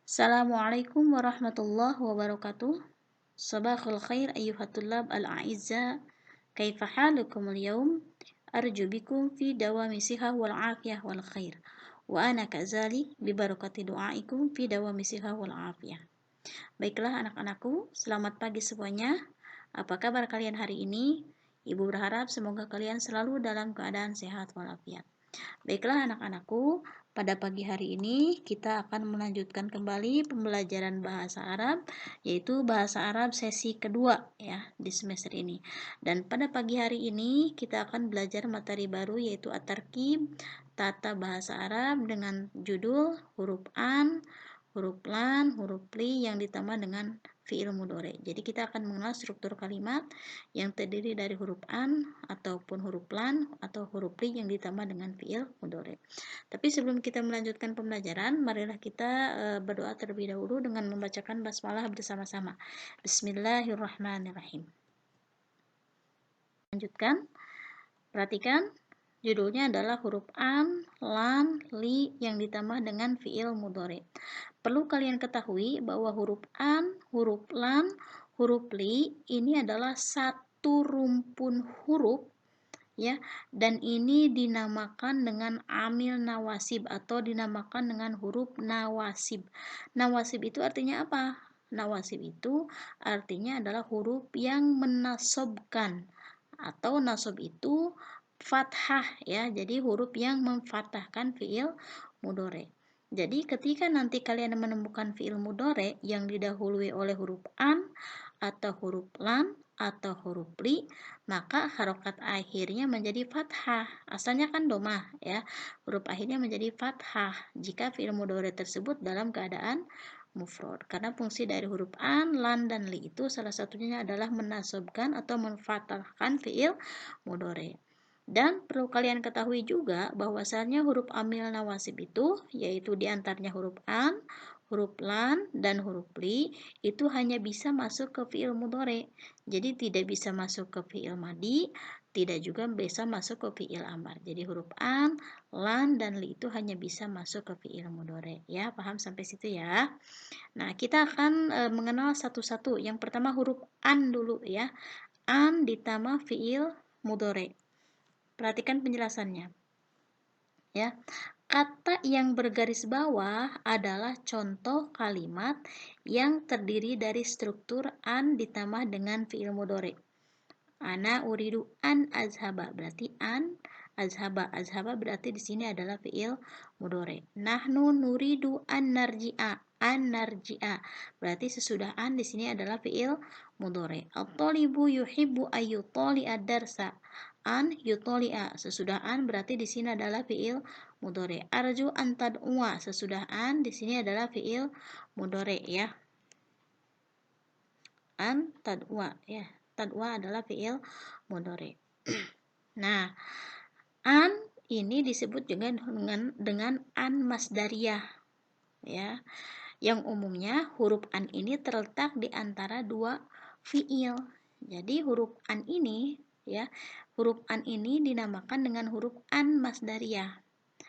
Assalamualaikum warahmatullahi wabarakatuh. Sabahul khair ayyuhat tullab al-a'izza. Kaifa halukum al-yawm? Arju bikum fi dawami siha wal afiyah wal khair. Wa ana kazalik bi barakati du'aikum fi dawami siha wal afiyah. Baiklah anak-anakku, selamat pagi semuanya. Apa kabar kalian hari ini? Ibu berharap semoga kalian selalu dalam keadaan sehat walafiat. Baiklah anak-anakku, pada pagi hari ini kita akan melanjutkan kembali pembelajaran bahasa Arab, yaitu bahasa Arab sesi kedua ya di semester ini. Dan pada pagi hari ini kita akan belajar materi baru yaitu at-tarkib, tata bahasa Arab dengan judul huruf an, huruf lan, huruf li yang ditambah dengan fiil mudhari. Jadi kita akan mengenal struktur kalimat yang terdiri dari huruf an ataupun huruf lan atau huruf li yang ditambah dengan fiil mudhari. Tapi sebelum kita melanjutkan pembelajaran, marilah kita berdoa terlebih dahulu dengan membacakan basmalah bersama-sama. Bismillahirrahmanirrahim. Lanjutkan. Perhatikan. Judulnya adalah huruf an, lan, li yang ditambah dengan fiil mudhari. Perlu kalian ketahui bahwa huruf an, huruf lan, huruf li ini adalah satu rumpun huruf ya, dan ini dinamakan dengan amil nawasib atau dinamakan dengan huruf nawasib. Nawasib itu artinya apa? Nawasib itu artinya adalah huruf yang menasobkan, atau nasob itu fathah ya, jadi huruf yang memfathahkan fiil mudhari. Jadi ketika nanti kalian menemukan fiil mudhari yang didahului oleh huruf an atau huruf lan atau huruf li, maka harokat akhirnya menjadi fathah. Asalnya kan domah ya, huruf akhirnya menjadi fathah jika fiil mudhari tersebut dalam keadaan mufrad. Karena fungsi dari huruf an, lan, dan li itu salah satunya adalah menasobkan atau memfathahkan fiil mudhari. Dan perlu kalian ketahui juga bahwasannya huruf amil nawasib itu, yaitu diantaranya huruf an, huruf lan, dan huruf li, itu hanya bisa masuk ke fiil mudhari. Jadi tidak bisa masuk ke fiil madi, tidak juga bisa masuk ke fiil amar. Jadi huruf an, lan, dan li itu hanya bisa masuk ke fiil mudhari. Ya, paham sampai situ ya? Nah, kita akan mengenal satu-satu. Yang pertama huruf an dulu ya. An ditambah fiil mudhari. Perhatikan penjelasannya. Ya. Kata yang bergaris bawah adalah contoh kalimat yang terdiri dari struktur an ditambah dengan fiil mudhari. Ana uridu an azhaba, berarti an azhaba. Azhaba berarti di sini adalah fiil mudhari. Nahnu nuridu an narji'a. An narji'a. Berarti sesudah an di sini adalah fiil mudhari. At-thalibu yuhibbu ayyutali'a darsa. An yutali'a. Sesudah an berarti di sini adalah fiil mudhari. Arju an tad'uwa. Sesudah an di sini adalah fiil mudhari ya. An tad'uwa ya. Tad'uwa adalah fiil mudhari. Nah, an ini disebut juga dengan an masdariyah ya. Yang umumnya huruf an ini terletak di antara dua fiil. Jadi huruf an ini ya, huruf an ini dinamakan dengan huruf an masdariyah.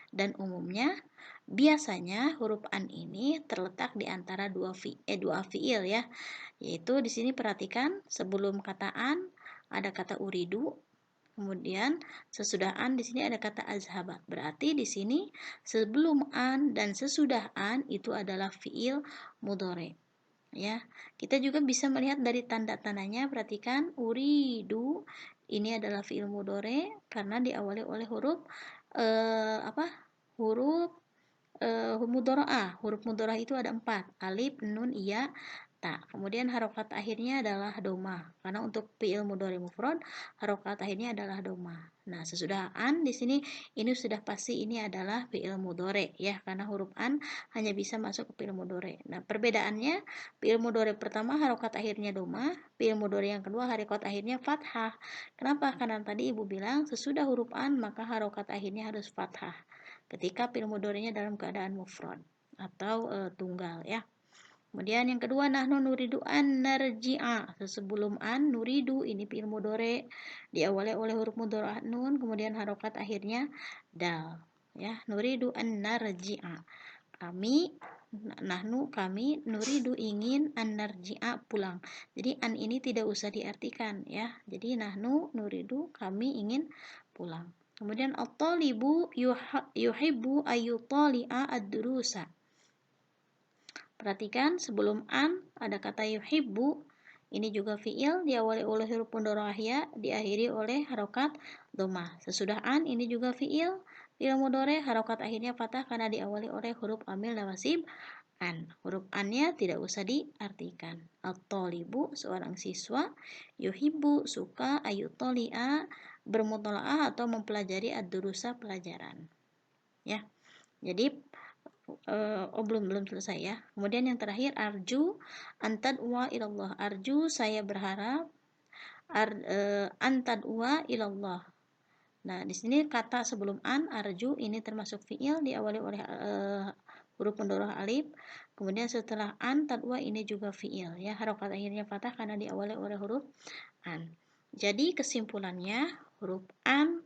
Dan umumnya biasanya huruf an ini terletak di antara dua fiil ya. Yaitu di sini perhatikan sebelum kata an ada kata uridu. Kemudian sesudah an di sini ada kata azhaba. Berarti di sini sebelum an dan sesudah an itu adalah fiil mudhari. Ya, kita juga bisa melihat dari tanda-tandanya. Perhatikan uridu ini adalah fiil mudhari karena diawali oleh huruf huruf mudharaah. Huruf mudharaah itu ada 4, alif, nun, iya, ta. Kemudian harokat akhirnya adalah domah. Karena untuk fiil mudhari mufrad, harokat akhirnya adalah domah. Nah, sesudah an di sini ini sudah pasti ini adalah fiil mudhari ya, karena huruf an hanya bisa masuk ke fiil mudhari. Nah, perbedaannya fiil mudhari pertama harokat akhirnya domah, fiil mudhari yang kedua harokat akhirnya fathah. Kenapa? Karena tadi Ibu bilang sesudah huruf an maka harokat akhirnya harus fathah ketika fiil mudhari'nya dalam keadaan mufrad atau tunggal ya. Kemudian yang kedua nahnu nuridu an narji'a. Sebelum an nuridu ini fiil mudhari diawali oleh huruf mudhari nun, kemudian harokat akhirnya dal ya. Nuridu an narji'a. Kami nahnu kami, nuridu ingin, an narji'a pulang. Jadi an ini tidak usah diartikan ya. Jadi nahnu nuridu kami ingin pulang. Kemudian at-talibu yuhibbu ayyutali'a ad-durusa. Perhatikan sebelum an ada kata yuhibbu. Ini juga fiil diawali oleh huruf mudhari' ya, diakhiri oleh harokat dhammah. Sesudah an ini juga fiil mudhari' harokat akhirnya fathah karena diawali oleh huruf amil nawasib an. Huruf an-nya tidak usah diartikan. At-talibu seorang siswa, yuhibbu suka, ayutoli'a bermutola'ah atau mempelajari ad-durusa pelajaran. Ya. Jadi belum selesai ya. Kemudian yang terakhir arju antadwa ilallah. Arju saya berharap antadwa ilallah. Nah, di sini kata sebelum an arju ini termasuk fiil diawali oleh huruf mudhari' alif. Kemudian setelah an tadwa ini juga fiil ya. Harokat akhirnya fathah karena diawali oleh huruf an. Jadi kesimpulannya huruf an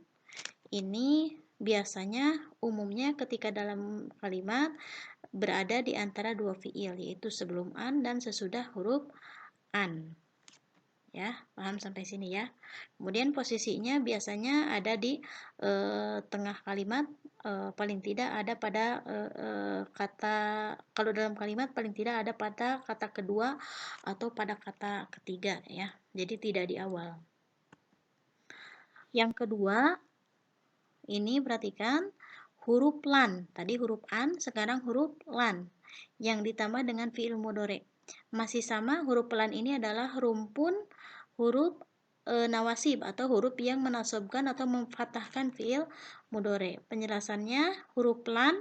ini biasanya umumnya ketika dalam kalimat berada di antara dua fiil, yaitu sebelum an dan sesudah huruf an. Ya, paham sampai sini ya. Kemudian posisinya biasanya ada di tengah kalimat, paling tidak ada pada kata, kalau dalam kalimat paling tidak ada pada kata kedua atau pada kata ketiga ya. Jadi tidak di awal. Yang kedua, ini perhatikan huruf lan. Tadi huruf an, sekarang huruf lan yang ditambah dengan fiil mudhari'. Masih sama, huruf lan ini adalah rumpun huruf nawasib atau huruf yang menasabkan atau memfathahkan fiil mudhari'. Penjelasannya, huruf lan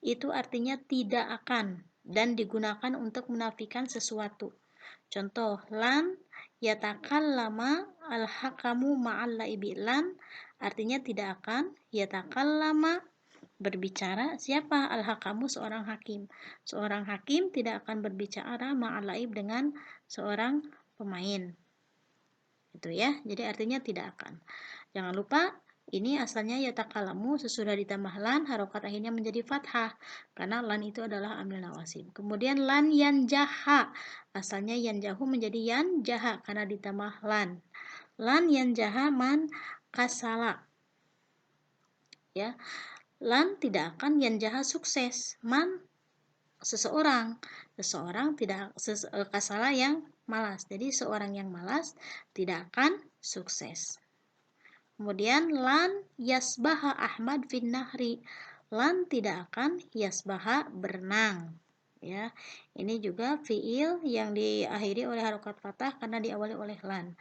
itu artinya tidak akan dan digunakan untuk menafikan sesuatu. Contoh, lan yatakallama al-hakamu ma'al laibi. Lan artinya tidak akan, yatakallama berbicara siapa? Al-hakamu seorang hakim. Seorang hakim tidak akan berbicara ma'al laib dengan seorang pemain. Itu ya. Jadi artinya tidak akan. Jangan lupa ini asalnya yatakalamu, sesudah ditambah lan harokat akhirnya menjadi fathah karena lan itu adalah amil nawasib. Kemudian lan yanjaha, asalnya yanjahu menjadi yanjaha karena ditambah lan. Lan yanjaha man kasala. Ya. Lan tidak akan yanjaha sukses. Man seseorang tidak kasala yang malas. Jadi seorang yang malas tidak akan sukses. Kemudian lan yasbaha Ahmad fin nahri. Lan tidak akan yasbaha berenang. Ya, ini juga fiil yang diakhiri oleh harokat fathah karena diawali oleh lan.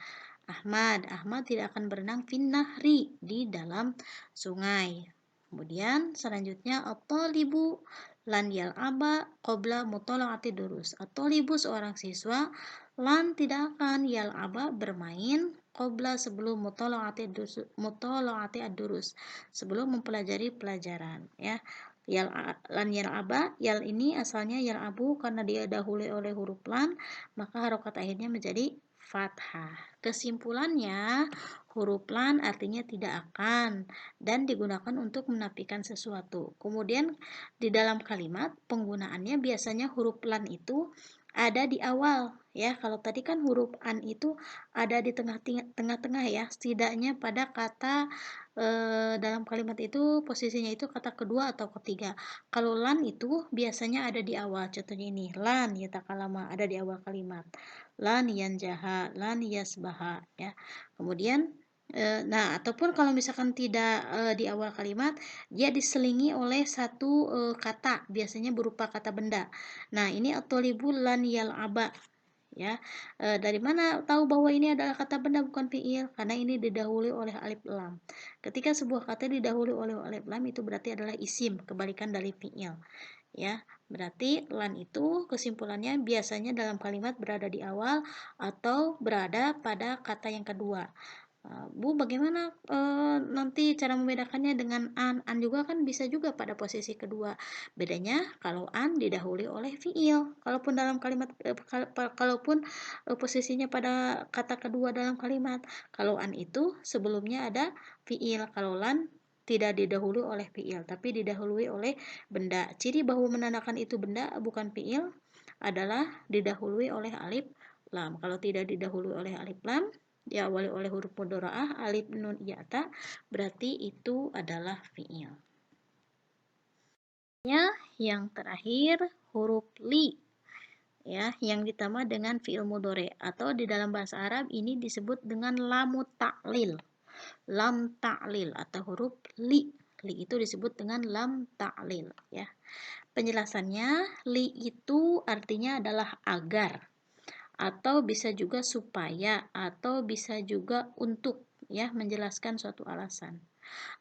Ahmad tidak akan berenang fin nahri di dalam sungai. Kemudian selanjutnya at-talibu lan yal'aba qabla mutala'ati durus. At-talibu seorang siswa lan tidak akan yal'aba bermain qabla sebelum mutala'ati ad-durus, sebelum mempelajari pelajaran ya. Lan yal'aba, yal ini asalnya yal'abu karena dia dahului oleh huruf lan, maka harokat akhirnya menjadi fathah. Kesimpulannya, huruf lan artinya tidak akan dan digunakan untuk menafikan sesuatu. Kemudian di dalam kalimat penggunaannya biasanya huruf lan itu ada di awal ya. Kalau tadi kan huruf an itu ada di tengah-tengah ya, setidaknya pada kata dalam kalimat itu posisinya itu kata kedua atau ketiga. Kalau lan itu biasanya ada di awal. Contohnya ini, lan yatakalama ada di awal kalimat. Lan yanjaha, lan yasbaha ya. Kemudian nah, ataupun kalau misalkan tidak di awal kalimat, dia diselingi oleh satu kata, biasanya berupa kata benda. Nah, ini at-talibul lan yal'aba ya. Dari mana tahu bahwa ini adalah kata benda bukan fiil? Karena ini didahului oleh alif lam. Ketika sebuah kata didahului oleh alif lam itu berarti adalah isim, kebalikan dari fiil. Ya, berarti lan itu kesimpulannya biasanya dalam kalimat berada di awal atau berada pada kata yang kedua. Bu, bagaimana nanti cara membedakannya dengan an? An juga kan bisa juga pada posisi kedua. Bedanya kalau an didahului oleh fiil. Kalaupun dalam kalimat posisinya pada kata kedua dalam kalimat. Kalau an itu sebelumnya ada fiil. Kalau lan tidak didahului oleh fiil, tapi didahului oleh benda. Ciri bahwa menandakan itu benda bukan fiil adalah didahului oleh alif lam. Kalau tidak didahului oleh alif lam, diawali oleh huruf mudharaah alif nun ya ta, berarti itu adalah fiil. Yang terakhir huruf li, ya, yang ditambah dengan fiil mudhari, atau di dalam bahasa Arab ini disebut dengan lamu ta'lil. Lam ta'lil atau huruf li. Li itu disebut dengan lam ta'lil, ya. Penjelasannya, li itu artinya adalah agar, atau bisa juga supaya, atau bisa juga untuk, ya, menjelaskan suatu alasan.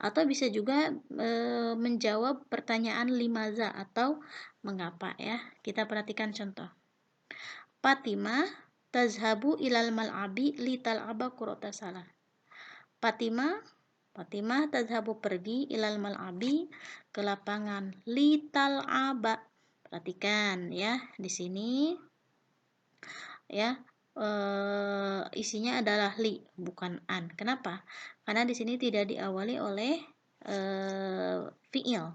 Atau bisa juga menjawab pertanyaan limaza atau mengapa, ya. Kita perhatikan contoh. Fatimah tazhabu ilal mal'abi li tal'aba kurota salah. Fatimah tazhabu pergi ilal mal'abi ke lapangan li tal'aba. Perhatikan, ya, di sini, ya, isinya adalah li, bukan an. Kenapa? Karena di sini tidak diawali oleh fiil.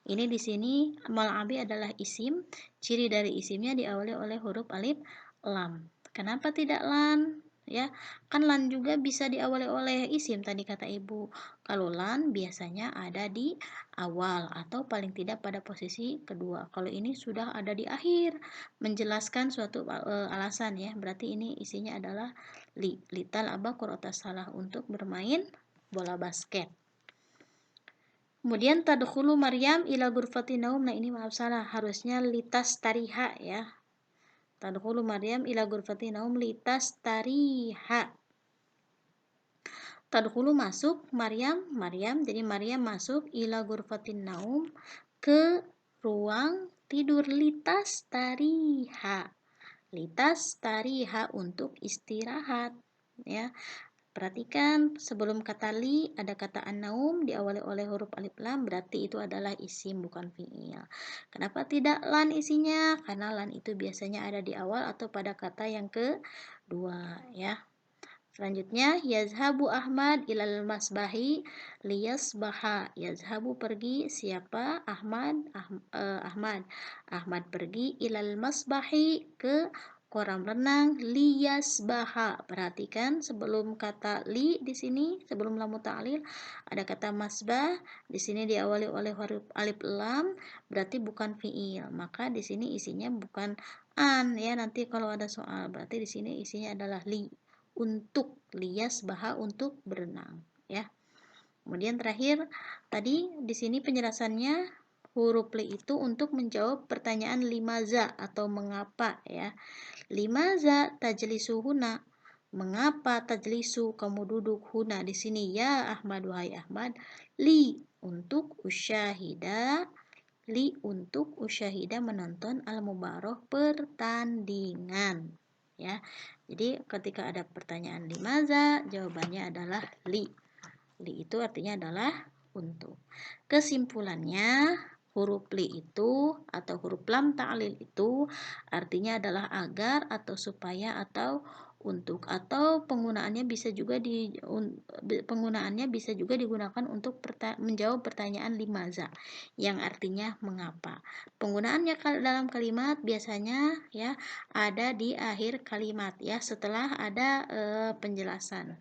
Ini di sini mal'abi adalah isim, ciri dari isimnya diawali oleh huruf alif lam. Kenapa tidak lan? Ya, kan lan juga bisa diawali oleh isim tadi kata ibu. Kalau lan biasanya ada di awal atau paling tidak pada posisi kedua. Kalau ini sudah ada di akhir menjelaskan suatu alasan, ya, berarti ini isinya adalah lital aba kurota salah, untuk bermain bola basket. Kemudian tadkhulu Maryam ila ghurfati naum. Nah, ini maaf salah, harusnya litas tariha, ya. Tadkhulu Maryam ila ghurfati naum litas tariha. Tadkhulu masuk, Maryam, jadi Maryam masuk ila ghurfatin naum ke ruang tidur, litas tariha. Litas tariha untuk istirahat, ya. Perhatikan sebelum kata li ada kata an-naum diawali oleh huruf alif lam, berarti itu adalah isim bukan fiil. Kenapa tidak lan isinya? Karena lan itu biasanya ada di awal atau pada kata yang kedua, ya. Selanjutnya yazhabu Ahmad ilal masbahi liyasbaha. Yazhabu pergi, siapa? Ahmad. Ahmad pergi ilal masbahi ke kolam renang liyasbaha. Perhatikan sebelum kata li di sini, sebelum lam ta'lil ada kata masbah. Di sini diawali oleh huruf alif lam, berarti bukan fiil. Maka di sini isinya bukan an, ya. Nanti kalau ada soal, berarti di sini isinya adalah li, untuk liyasbaha, untuk berenang, ya. Kemudian terakhir tadi di sini penjelasannya, huruf li itu untuk menjawab pertanyaan limaza atau mengapa, ya. Limaza tajlisu huna? Mengapa tajlisu kamu duduk huna di sini, ya Ahmad, wahai Ahmad? Li untuk usyahida, menonton al-mubaroh, pertandingan, ya. Jadi ketika ada pertanyaan limaza, jawabannya adalah li. Li itu artinya adalah untuk. Kesimpulannya, huruf li itu atau huruf lam ta'lil itu artinya adalah agar atau supaya atau untuk, atau penggunaannya bisa juga digunakan untuk menjawab pertanyaan limaza yang artinya mengapa. Penggunaannya dalam kalimat biasanya, ya, ada di akhir kalimat, ya, setelah ada penjelasan,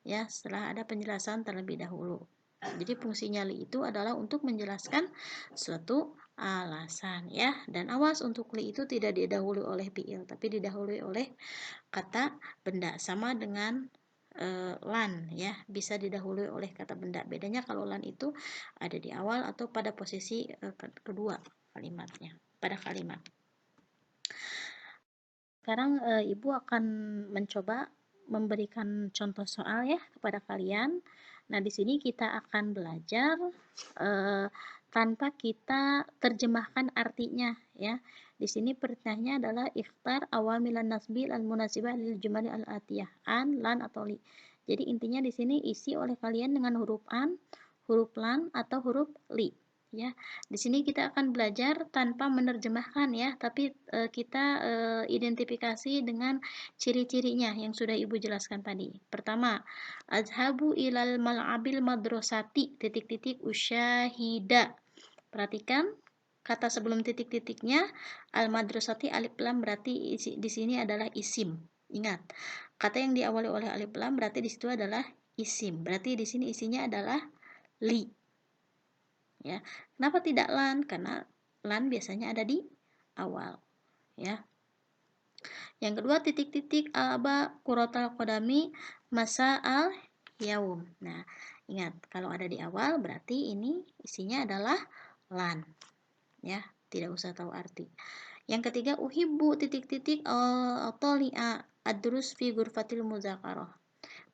ya, setelah ada penjelasan terlebih dahulu. Jadi fungsinya li itu adalah untuk menjelaskan suatu alasan, ya. Dan awas, untuk li itu tidak didahului oleh fiil, tapi didahului oleh kata benda, sama dengan lan, ya, bisa didahului oleh kata benda. Bedanya kalau lan itu ada di awal atau pada posisi kedua kalimatnya, pada kalimat. Sekarang Ibu akan mencoba memberikan contoh soal, ya, kepada kalian. Nah, di sini kita akan belajar tanpa kita terjemahkan artinya, ya. Di sini pertanyaannya adalah ikhtar awamilan nasbi al munasibah lil jumali al atiyah, an, lan, atau li. Jadi intinya di sini isi oleh kalian dengan huruf an, huruf lan, atau huruf li. ya. Di sini kita akan belajar tanpa menerjemahkan ya, tapi kita identifikasi dengan ciri-cirinya yang sudah Ibu jelaskan tadi. Pertama, azhabu ilal mal'abil madrasati titik-titik usyahida. Perhatikan kata sebelum titik-titiknya al madrasati alif lam berarti di sini adalah isim. Ingat, kata yang diawali oleh alif lam berarti di situ adalah isim. Berarti di sini isinya adalah li. Ya. Kenapa tidak lan? Karena lan biasanya ada di awal, ya. Yang kedua, titik-titik aba kurotal kodami masa al yaum. Nah, ingat kalau ada di awal berarti ini isinya adalah lan, ya. Tidak usah tahu arti. Yang ketiga, uhibbu titik-titik toli'a adrus fi ghurfatil muzakarah.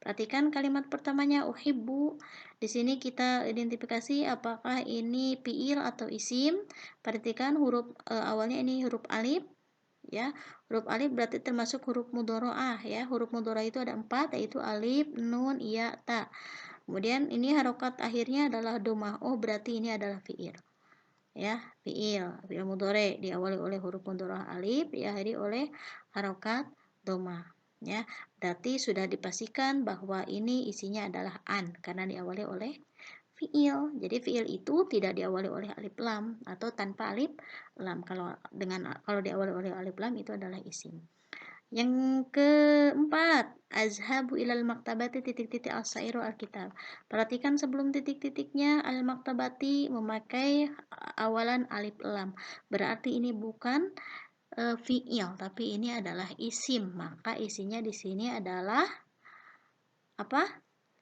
Perhatikan kalimat pertamanya uhibbu. Di sini kita identifikasi apakah ini fiil atau isim. Perhatikan huruf awalnya ini huruf alif, ya. Huruf alif berarti termasuk huruf mudharaah, ya. Huruf mudharaah itu ada 4, yaitu alif, nun, ya, ta. Kemudian ini harokat akhirnya adalah domah. Oh, berarti ini adalah fiil. Ya, fiil mudhari diawali oleh huruf mudharaah alif, diakhiri oleh harokat domah. Ya, berarti sudah dipastikan bahwa ini isinya adalah an karena diawali oleh fiil. Jadi fiil itu tidak diawali oleh alif lam atau tanpa alif lam. Kalau diawali oleh alif lam itu adalah isim. Yang keempat, azhabu ilal maktabati titik-titik al-sairu al-kitab. Perhatikan sebelum titik-titiknya al-maktabati memakai awalan alif lam. Berarti ini bukan fiil, tapi ini adalah isim. Maka isinya di sini adalah apa?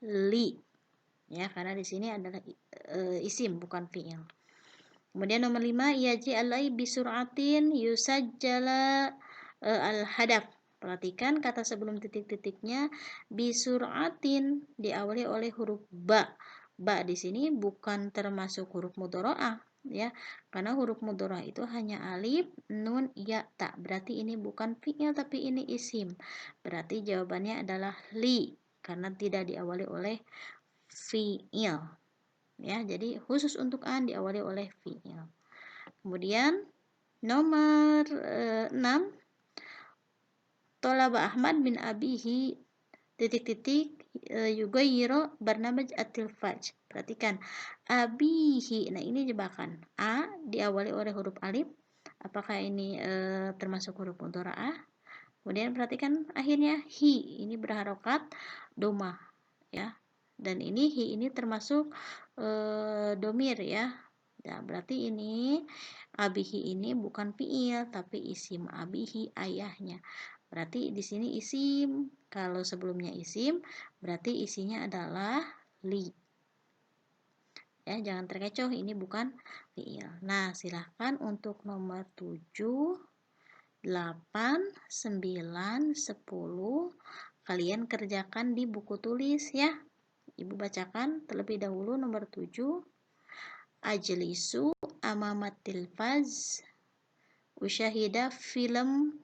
Li. Ya, karena di sini adalah isim bukan fiil. Kemudian nomor 5, yaji alai bisur'atin yusajjala al-hadaf. Perhatikan kata sebelum titik-titiknya bisur'atin diawali oleh huruf ba. Ba di sini bukan termasuk huruf mudharaah, ya. Karena huruf mudharaah itu hanya alif, nun, ya, ta. Berarti ini bukan fi'il tapi ini isim. Berarti jawabannya adalah li karena tidak diawali oleh fi'il. Ya, jadi khusus untuk an diawali oleh fi'il. Kemudian nomor 6, Tolaba Ahmad bin Abihi titik-titik yughayyiru barnamaj at-tilfaj. Perhatikan abihi. Nah, ini jebakan. A diawali oleh huruf alif. Apakah ini termasuk huruf mudharaah? Kemudian perhatikan akhirnya hi. Ini berharokat domah, ya. Dan ini hi ini termasuk domir, ya. Ya, berarti ini abihi ini bukan fiil tapi isim. Abihi ayahnya. Berarti di sini isim. Kalau sebelumnya isim, berarti isinya adalah li. Ya, jangan terkecoh, ini bukan fiil. Nah, silahkan untuk nomor 7, 8, 9, 10 kalian kerjakan di buku tulis, ya. Ibu bacakan terlebih dahulu nomor 7. Ajlisu amamat tilfaz usyahida film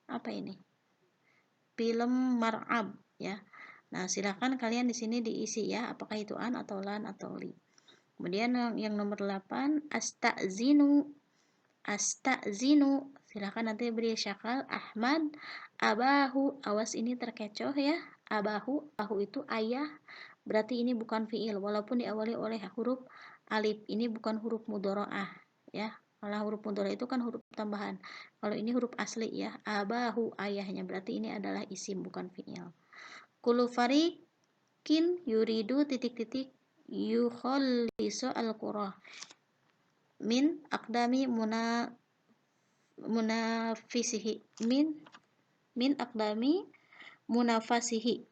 apa ini? Film mar'ab, ya. Nah, silakan kalian di sini diisi, ya, apakah itu an atau lan atau li. Kemudian yang nomor 8, astazinu. Astazinu. Silakan nanti beri syakal Ahmad abahu. Awas ini terkecoh, ya. Abahu, ahu itu ayah. Berarti ini bukan fiil walaupun diawali oleh huruf alif. Ini bukan huruf mudharaah, ya. Kalau huruf mudharaah itu kan huruf tambahan. Kalau ini huruf asli, ya. Abahu ayahnya. Berarti ini adalah isim bukan fiil. Kullu fariqin yuridu titik-titik yukhallisu al-qura min aqdami munafisihi min aqdami munafasihi.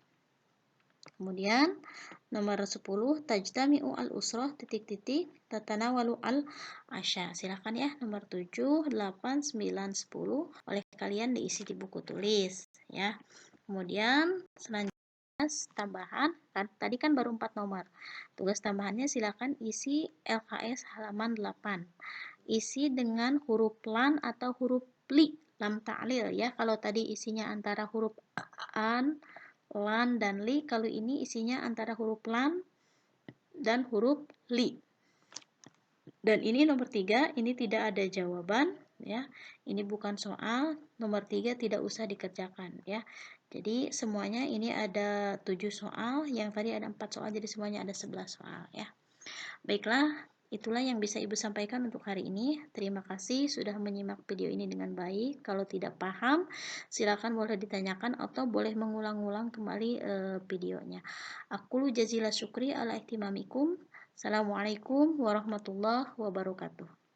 Kemudian nomor 10, tajtami'u al-usrah titik-titik tatanawalu al-asya. Silakan, ya, nomor 7, 8, 9, 10 oleh kalian diisi di buku tulis, ya. Kemudian selanjutnya tambahan, tadi kan baru 4 nomor. Tugas tambahannya silakan isi LKS halaman 8. Isi dengan huruf lan atau huruf li, lam ta'lil, ya. Kalau tadi isinya antara huruf an, lan, dan li, kalau ini isinya antara huruf lam dan huruf li. Dan ini nomor 3, ini tidak ada jawaban ya. Ini bukan soal. Nomor 3 tidak usah dikerjakan ya. Jadi semuanya ini ada 7 soal, yang tadi ada 4 soal, jadi semuanya ada 11 soal ya. Baiklah, itulah yang bisa Ibu sampaikan untuk hari ini. Terima kasih sudah menyimak video ini dengan baik. Kalau tidak paham, silakan boleh ditanyakan atau boleh mengulang-ulang kembali videonya. Aku jazila syukri ala ihtimamikum. Assalamualaikum warahmatullahi wabarakatuh.